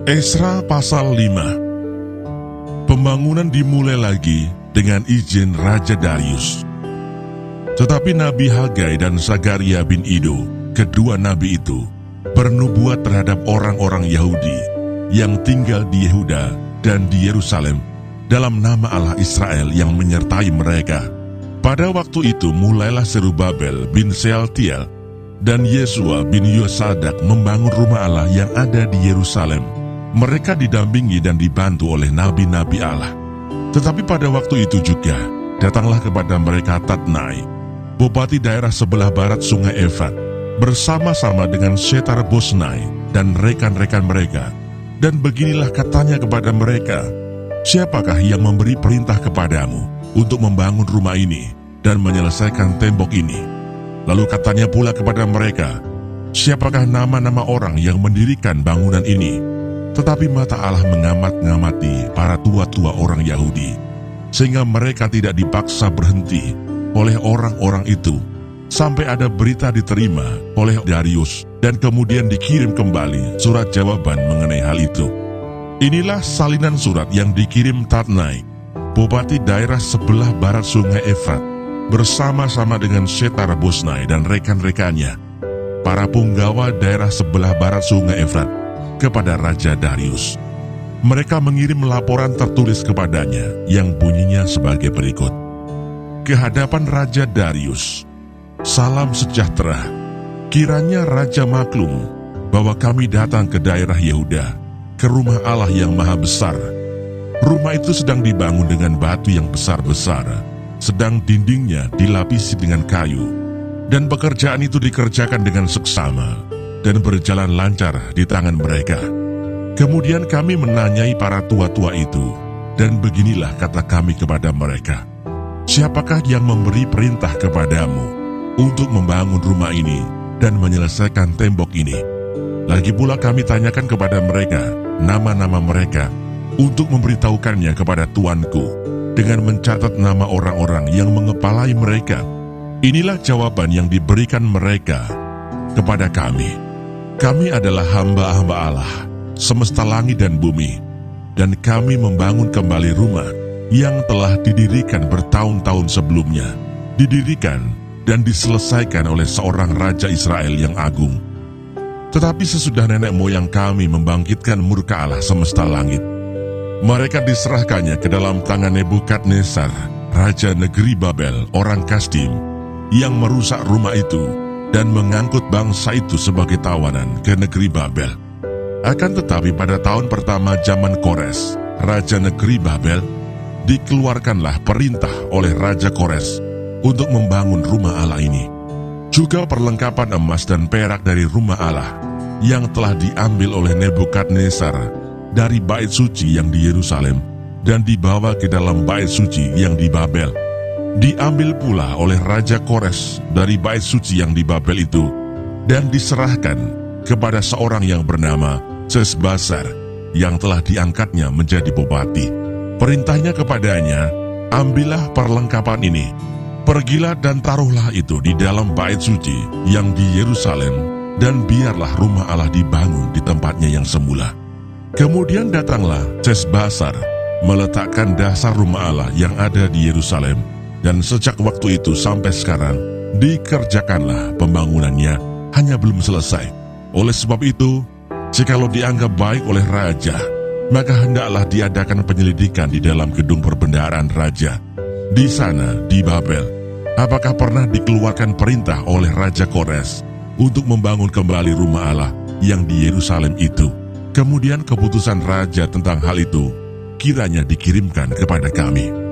Esra pasal 5. Pembangunan dimulai lagi dengan izin Raja Darius. Tetapi Nabi Hagai dan Sakaria bin Ido, kedua nabi itu, bernubuat terhadap orang-orang Yahudi yang tinggal di Yehuda dan di Yerusalem dalam nama Allah Israel yang menyertai mereka. Pada waktu itu mulailah Zerubabel bin Sealtiel dan Yesua bin Yosadak membangun rumah Allah yang ada di Yerusalem. Mereka didampingi dan dibantu oleh nabi-nabi Allah. Tetapi pada waktu itu juga datanglah kepada mereka Tatnai, bupati daerah sebelah barat sungai Efrat, bersama-sama dengan Setar-Bosnai dan rekan-rekan mereka. Dan beginilah katanya kepada mereka, "Siapakah yang memberi perintah kepadamu untuk membangun rumah ini dan menyelesaikan tembok ini?" Lalu katanya pula kepada mereka, "Siapakah nama-nama orang yang mendirikan bangunan ini?" Tetapi mata Allah mengamat-ngamati para tua-tua orang Yahudi, sehingga mereka tidak dipaksa berhenti oleh orang-orang itu, sampai ada berita diterima oleh Darius, dan kemudian dikirim kembali surat jawaban mengenai hal itu. Inilah salinan surat yang dikirim Tatnai, bupati daerah sebelah barat sungai Efrat, bersama-sama dengan Setar-Bosnai dan rekan-rekannya, para punggawa daerah sebelah barat sungai Efrat, kepada Raja Darius. Mereka mengirim laporan tertulis kepadanya yang bunyinya sebagai berikut. Kehadapan Raja Darius, salam sejahtera. Kiranya Raja maklum bahwa kami datang ke daerah Yehuda, ke rumah Allah yang maha besar. Rumah itu sedang dibangun dengan batu yang besar-besar, sedang dindingnya dilapisi dengan kayu, dan pekerjaan itu dikerjakan dengan seksama dan berjalan lancar di tangan mereka. Kemudian kami menanyai para tua-tua itu, dan beginilah kata kami kepada mereka, "Siapakah yang memberi perintah kepadamu untuk membangun rumah ini dan menyelesaikan tembok ini?" Lagi pula kami tanyakan kepada mereka nama-nama mereka untuk memberitahukannya kepada tuanku, dengan mencatat nama orang-orang yang mengepalai mereka. Inilah jawaban yang diberikan mereka kepada kami. Kami adalah hamba-hamba Allah, semesta langit dan bumi, dan kami membangun kembali rumah yang telah didirikan bertahun-tahun sebelumnya, didirikan dan diselesaikan oleh seorang Raja Israel yang agung. Tetapi sesudah nenek moyang kami membangkitkan murka Allah semesta langit, mereka diserahkannya ke dalam tangan Nebukadnezar, Raja negeri Babel, orang Kasdim, yang merusak rumah itu dan mengangkut bangsa itu sebagai tawanan ke negeri Babel. Akan tetapi pada tahun pertama zaman Kores, Raja negeri Babel, dikeluarkanlah perintah oleh Raja Kores untuk membangun rumah Allah ini. Juga perlengkapan emas dan perak dari rumah Allah yang telah diambil oleh Nebukadnezar dari bait suci yang di Yerusalem dan dibawa ke dalam bait suci yang di Babel, diambil pula oleh Raja Kores dari bait suci yang di Babel itu, dan diserahkan kepada seorang yang bernama Sesbazar, yang telah diangkatnya menjadi bupati. Perintahnya kepadanya, "Ambillah perlengkapan ini, pergilah dan taruhlah itu di dalam bait suci yang di Yerusalem, dan biarlah rumah Allah dibangun di tempatnya yang semula." Kemudian datanglah Sesbazar meletakkan dasar rumah Allah yang ada di Yerusalem, dan sejak waktu itu sampai sekarang dikerjakanlah pembangunannya, hanya belum selesai. Oleh sebab itu, jikalau dianggap baik oleh raja, maka hendaklah diadakan penyelidikan di dalam gedung perbendaharaan raja. Di sana, di Babel, apakah pernah dikeluarkan perintah oleh Raja Kores untuk membangun kembali rumah Allah yang di Yerusalem itu? Kemudian keputusan raja tentang hal itu kiranya dikirimkan kepada kami.